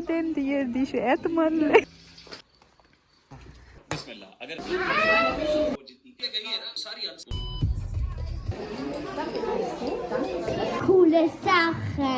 den diğer dişi etmanlı. बिस्मिल्लाह अगर वो जितनी कही है ना सारी Coole Sache.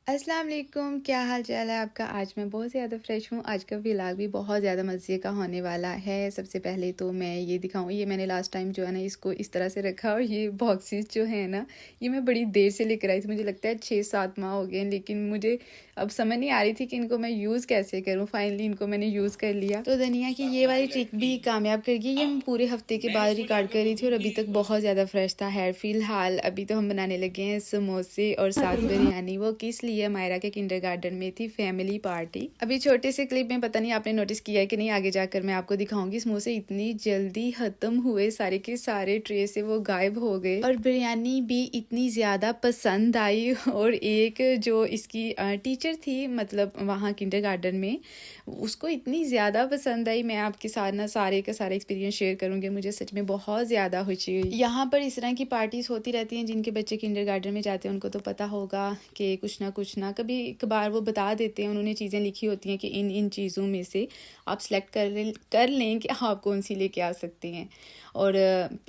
अस्सलाम वालेकुम, क्या हाल चाल है आपका। आज मैं बहुत ज़्यादा फ्रेश हूँ। आज का व्लॉग भी बहुत ज़्यादा मज़े का होने वाला है। सबसे पहले तो मैं ये दिखाऊँ, ये मैंने लास्ट टाइम जो है ना इसको इस तरह से रखा, और ये बॉक्सेस जो है ना ये मैं बड़ी देर से लेकर आई थी। मुझे लगता है 6-7 माह हो गए, लेकिन मुझे अब समझ नहीं आ रही थी कि इनको मैं यूज़ कैसे करूँ। फाइनली इनको मैंने यूज़ कर लिया। तो दुनिया की ये वाली ट्रिक भी कामयाब कर गई। ये मैं पूरे हफ्ते के बाद रिकॉर्ड कर रही थी और अभी तक बहुत ज़्यादा फ्रेश था हेयर। फिलहाल अभी तो हम बनाने लगे हैं समोसे और साथ बिरयानी। वो किस लिए, मायरा के किंडरगार्टन में थी फैमिली पार्टी। अभी छोटे से क्लिप में पता नहीं आपने नोटिस किया है कि नहीं, आगे जाकर मैं आपको दिखाऊंगी। समोसे इतनी जल्दी खत्म हुए, सारे के सारे ट्रे से वो गायब हो गए, और बिरयानी भी इतनी ज़्यादा पसंद आई। और एक जो इसकी टीचर थी, मतलब वहाँ किंडरगार्टन में, उसको इतनी ज़्यादा पसंद आई। मैं आपके साथ ना सारे का सारा एक्सपीरियंस शेयर करूँगी। मुझे सच में बहुत ज़्यादा खुशी हुई। यहाँ पर इस तरह की पार्टीज़ होती रहती हैं। जिनके बच्चे किंडरगार्टन में जाते हैं उनको तो पता होगा कि कुछ ना कभी कभार वो बता देते हैं। उन्होंने चीज़ें लिखी होती हैं कि इन चीज़ों में से आप सेलेक्ट कर लें कि आप कौन सी लेके आ सकते हैं। और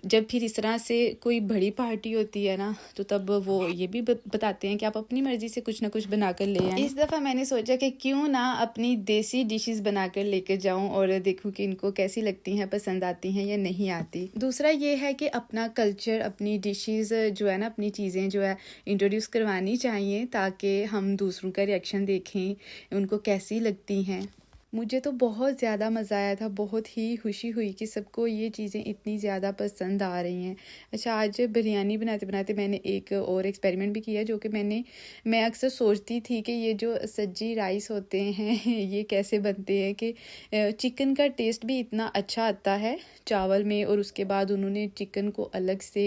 जब फिर इस तरह से कोई बड़ी पार्टी होती है ना, तो तब वो ये भी बताते हैं कि आप अपनी मर्ज़ी से कुछ ना कुछ बना कर ले आएं। इस दफ़ा मैंने सोचा कि क्यों ना अपनी देसी डिशेस बनाकर लेकर जाऊं और देखूं कि इनको कैसी लगती हैं, पसंद आती हैं या नहीं आती। दूसरा ये है कि अपना कल्चर, अपनी डिशेस जो है ना, अपनी चीज़ें जो है इंट्रोड्यूस करवानी चाहिए, ताकि हम दूसरों का रिएक्शन देखें, उनको कैसी लगती हैं। मुझे तो बहुत ज़्यादा मज़ा आया था, बहुत ही खुशी हुई कि सबको ये चीज़ें इतनी ज़्यादा पसंद आ रही हैं। अच्छा, आज बिरयानी बनाते बनाते मैंने एक और एक्सपेरिमेंट भी किया, जो कि मैं अक्सर सोचती थी कि ये जो सज्जी राइस होते हैं ये कैसे बनते हैं, कि चिकन का टेस्ट भी इतना अच्छा आता है चावल में, और उसके बाद उन्होंने चिकन को अलग से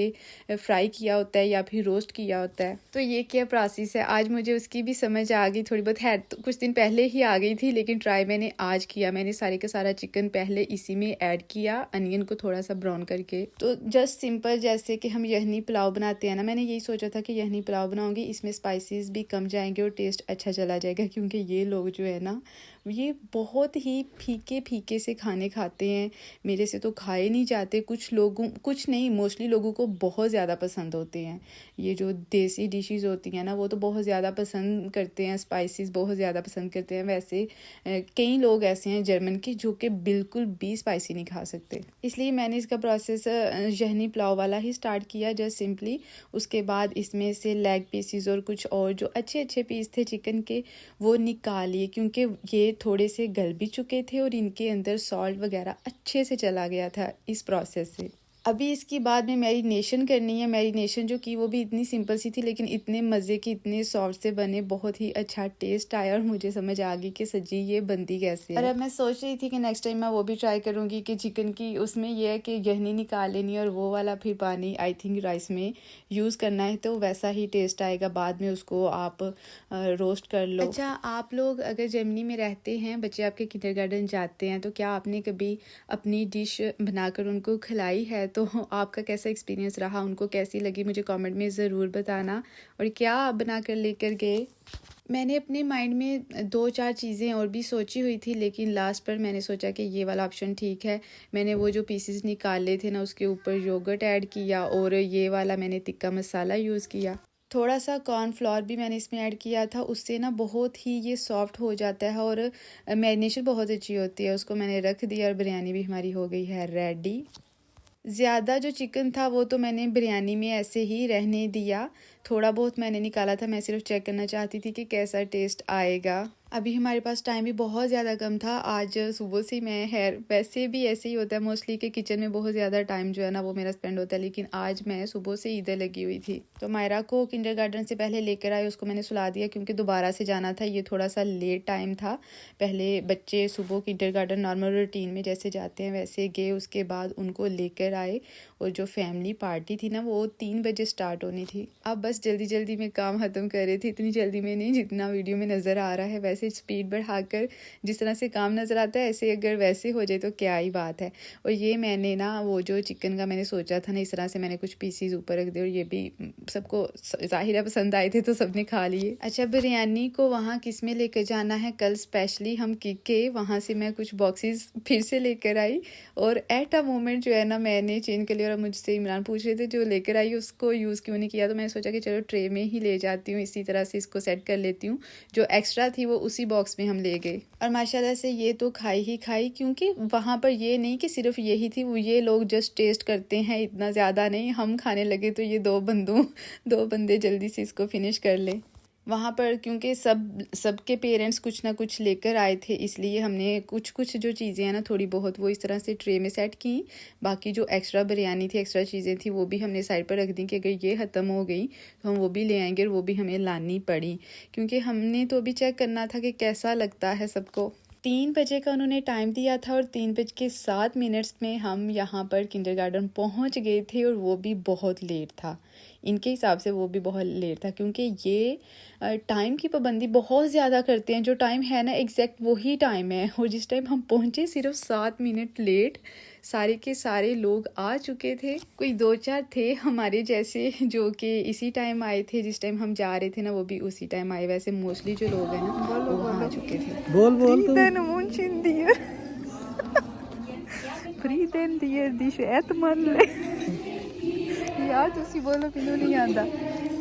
फ्राई किया होता है या फिर रोस्ट किया होता है। तो ये क्या प्रोसेस है, आज मुझे उसकी भी समझ आ गई। थोड़ी बहुत है तो कुछ दिन पहले ही आ गई थी, लेकिन ट्राई मैंने आज किया। मैंने सारे का सारा चिकन पहले इसी में ऐड किया, अनियन को थोड़ा सा ब्राउन करके। तो जस्ट सिंपल जैसे कि हम यखनी पुलाव बनाते हैं ना, मैंने यही सोचा था कि यखनी पुलाव बनाऊंगी, इसमें स्पाइसेस भी कम जाएंगे और टेस्ट अच्छा चला जाएगा। क्योंकि ये लोग जो है ना, ये बहुत ही फीके फीके से खाने खाते हैं, मेरे से तो खाए नहीं जाते। कुछ नहीं, मोस्टली लोगों को बहुत ज़्यादा पसंद होते हैं। ये जो देसी डिशेस होती हैं ना, वो तो बहुत ज़्यादा पसंद करते हैं, स्पाइसेस बहुत ज़्यादा पसंद करते हैं। वैसे कई लोग ऐसे हैं जर्मन के जो कि बिल्कुल भी स्पाइसी नहीं खा सकते। इसलिए मैंने इसका प्रोसेस यखनी पुलाव वाला ही स्टार्ट किया, जस्ट सिंपली। उसके बाद इसमें से लेग पीसीज और कुछ और जो अच्छे अच्छे पीस थे चिकन के, वो निकाल लिए, क्योंकि ये थोड़े से गल भी चुके थे और इनके अंदर सॉल्ट वगैरह अच्छे से चला गया था इस प्रोसेस से। अभी इसकी बाद में मैरिनेशन करनी है। मैरिनेशन जो की वो भी इतनी सिंपल सी थी, लेकिन इतने मज़े की, इतने सॉफ्ट से बने, बहुत ही अच्छा टेस्ट आया, और मुझे समझ आ गई कि सच्ची ये बनती कैसे है। और अब मैं सोच रही थी कि नेक्स्ट टाइम मैं वो भी ट्राई करूँगी कि चिकन की उसमें यह है कि यखनी निकाल लेनी और वो वाला फिर पानी आई थिंक राइस में यूज़ करना है, तो वैसा ही टेस्ट आएगा। बाद में उसको आप रोस्ट कर लो। अच्छा, आप लोग अगर जर्मनी में रहते हैं, बच्चे आपके किंडरगार्टन जाते हैं, तो क्या आपने कभी अपनी डिश बनाकर उनको खिलाई है? तो आपका कैसा एक्सपीरियंस रहा, उनको कैसी लगी, मुझे कमेंट में ज़रूर बताना। और क्या आप बना कर लेकर गए? मैंने अपने माइंड में 2-4 चीज़ें और भी सोची हुई थी, लेकिन लास्ट पर मैंने सोचा कि ये वाला ऑप्शन ठीक है। मैंने वो जो पीसेस निकाले थे ना, उसके ऊपर योगर्ट ऐड किया, और ये वाला मैंने टिक्का मसाला यूज़ किया। थोड़ा सा कॉर्नफ्लोर भी मैंने इसमें ऐड किया था, उससे ना बहुत ही ये सॉफ्ट हो जाता है, और मैरिनेशन बहुत अच्छी होती है। उसको मैंने रख दिया और बिरयानी भी हमारी हो गई है रेडी। ज़्यादा जो चिकन था वो तो मैंने बिरयानी में ऐसे ही रहने दिया, थोड़ा बहुत मैंने निकाला था। मैं सिर्फ चेक करना चाहती थी कि कैसा टेस्ट आएगा। अभी हमारे पास टाइम भी बहुत ज़्यादा कम था। आज सुबह से मैं वैसे भी ऐसे ही होता है मोस्टली कि किचन में बहुत ज़्यादा टाइम जो है ना वो मेरा स्पेंड होता है, लेकिन आज मैं सुबह से इधर लगी हुई थी। तो मायरा को किंडरगार्टन से पहले लेकर आए, उसको मैंने सुला दिया क्योंकि दोबारा से जाना था। ये थोड़ा सा लेट टाइम था। पहले बच्चे सुबह किंडरगार्टन नॉर्मल रूटीन में जैसे जाते हैं वैसे गए, उसके बाद उनको लेकर आए, और जो फैमिली पार्टी थी ना वो 3 बजे स्टार्ट होनी थी। अब बस बस जल्दी जल्दी में काम ख़त्म कर रहे थे, इतनी जल्दी में नहीं जितना वीडियो में नज़र आ रहा है। वैसे स्पीड बढ़ाकर जिस तरह से काम नज़र आता है ऐसे अगर वैसे हो जाए तो क्या ही बात है। और ये मैंने ना वो जो चिकन का मैंने सोचा था ना, इस तरह से मैंने कुछ पीसीज ऊपर रख दिए और ये भी सबको ज़ाहिर है पसंद आए थे तो सबने खा लिए। अच्छा, बिरयानी को वहाँ किस में लेकर जाना है, कल स्पेशली हम के वहाँ से मैं कुछ बॉक्सेस फिर से लेकर आई और एट अ मोमेंट जो है ना मैंने चेंज कर लिया। और मुझसे इमरान पूछ रहे थे जो लेकर आई उसको यूज़ क्यों नहीं किया, तो मैंने सोचा कि चलो ट्रे में ही ले जाती हूँ, इसी तरह से इसको सेट कर लेती हूँ। जो एक्स्ट्रा थी वो उसी बॉक्स में हम ले गए और माशाल्लाह से ये तो खाई ही खाई, क्योंकि वहाँ पर ये नहीं कि सिर्फ यही थी, वो ये लोग जस्ट टेस्ट करते हैं, इतना ज़्यादा नहीं। हम खाने लगे तो ये दो बंदे जल्दी से इसको फिनिश कर लें। वहाँ पर क्योंकि सबके पेरेंट्स कुछ ना कुछ लेकर आए थे, इसलिए हमने कुछ जो चीज़ें हैं ना थोड़ी बहुत वो इस तरह से ट्रे में सेट की। बाकी जो एक्स्ट्रा बिरयानी थी, एक्स्ट्रा चीज़ें थी, वो भी हमने साइड पर रख दी कि अगर ये ख़त्म हो गई तो हम वो भी ले आएंगे और वो भी हमें लानी पड़ी, क्योंकि हमने तो अभी चेक करना था कि कैसा लगता है सबको। 3 बजे का उन्होंने टाइम दिया था और 3:07 में हम यहाँ पर किंडरगार्टन पहुँच गए थे और वो भी बहुत लेट था। इनके हिसाब से वो भी बहुत लेट था, क्योंकि ये टाइम की पाबंदी बहुत ज़्यादा करते हैं। जो टाइम है ना एग्जैक्ट वही टाइम है, और जिस टाइम हम पहुँचे सिर्फ 7 मिनट लेट। सारे के सारे लोग आ चुके थे, कोई 2-4 थे हमारे जैसे जो कि इसी टाइम आए थे, जिस टाइम हम जा रहे थे ना वो भी उसी टाइम आए। वैसे मोस्टली जो लोग हैं ना वो वहाँ आ चुके थे। बोल यार तुसी बोलो, मैनू नहीं आंदा।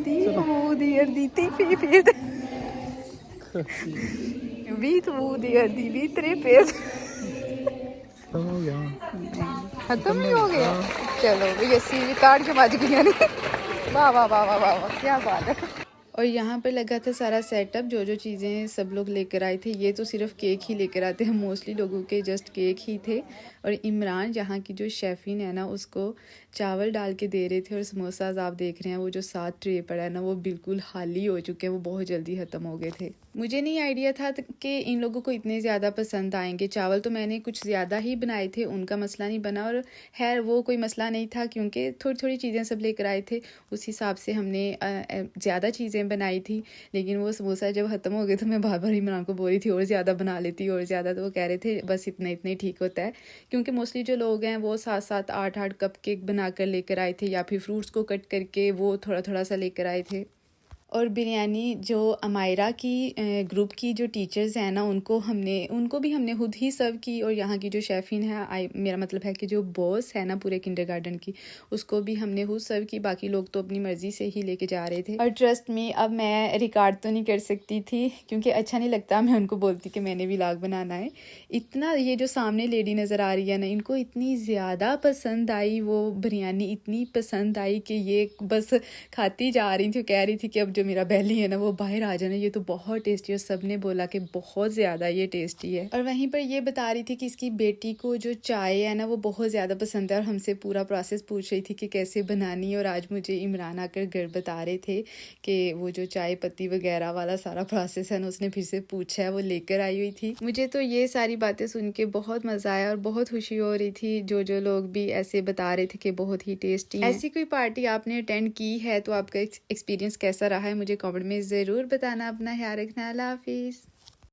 ती वो दी अर्दी ती फिर बीत वो दी अर्दी बीतरे पे खत्म ही हो गया। चलो भाई अस्सी भी काट के बज गई नहीं। वाह वाह वाह वाह वाह वाह, क्या बात है। और यहाँ पर लगा था सारा सेटअप, जो चीज़ें सब लोग लेकर आए थे। ये तो सिर्फ केक ही लेकर आते हैं मोस्टली लोगों के, जस्ट केक ही थे। और इमरान यहाँ की जो शेफिन है ना उसको चावल डाल के दे रहे थे। और समोसाज आप देख रहे हैं वो जो 7 ट्रे पड़ा है ना वो बिल्कुल खाली हो चुके हैं, वो बहुत जल्दी ख़त्म हो गए थे। मुझे नहीं आइडिया था कि इन लोगों को इतने ज़्यादा पसंद आएंगे। चावल तो मैंने कुछ ज़्यादा ही बनाए थे, उनका मसला नहीं बना। और खैर वो कोई मसला नहीं था, क्योंकि थोड़ी चीज़ें सब लेकर आए थे, उस हिसाब से हमने ज़्यादा चीज़ें बनाई थी। लेकिन वो समोसा जब ख़त्म हो गए तो मैं बार बार इमरान को बोल रही थी और ज़्यादा बना लेती और ज़्यादा, तो वो कह रहे थे बस इतना ही ठीक होता है। क्योंकि मोस्टली जो लोग हैं वो 7-7 8-8 कप केक बना कर लेकर आए थे, या फिर फ्रूट्स को कट करके वो थोड़ा सा लेकर आए थे। और बिरयानी जो अमायरा की ग्रुप की जो टीचर्स हैं ना उनको भी हमने खुद ही सर्व की। और यहाँ की जो शेफिन है, मेरा मतलब है कि जो बॉस है ना पूरे किंडरगार्टन की, उसको भी हमने खुद सर्व की। बाकी लोग तो अपनी मर्ज़ी से ही लेके जा रहे थे। और ट्रस्ट में अब मैं रिकॉर्ड तो नहीं कर सकती थी, क्योंकि अच्छा नहीं लगता मैं उनको बोलती कि मैंने भी व्लॉग बनाना है। इतना ये जो सामने लेडी नज़र आ रही है ना, इनको इतनी ज़्यादा पसंद आई वो बिरयानी, इतनी पसंद आई कि ये बस खाती जा रही थी। कह रही थी कि अब जो मेरा बेली है ना वो बाहर आ जाना, ये तो बहुत टेस्टी है। और सबने बोला कि बहुत ज़्यादा ये टेस्टी है। और वहीं पर ये बता रही थी कि इसकी बेटी को जो चाय है ना वो बहुत ज़्यादा पसंद है, और हमसे पूरा प्रोसेस पूछ रही थी कि कैसे बनानी है। और आज मुझे इमरान आकर घर बता रहे थे कि वो जो चाय पत्ती वगैरह वाला सारा प्रोसेस है ना उसने फिर से पूछा है, वो लेकर आई हुई थी। मुझे तो ये सारी बातें सुन के बहुत मज़ा आया और बहुत खुशी हो रही थी। जो लोग भी ऐसे बता रहे थे कि बहुत ही टेस्टी है। ऐसी कोई पार्टी आपने अटेंड की है तो आपका एक्सपीरियंस कैसा रहा है मुझे कमेंट में ज़रूर बताना। अपना ख्याल रखना। अल्लाह हाफिज़।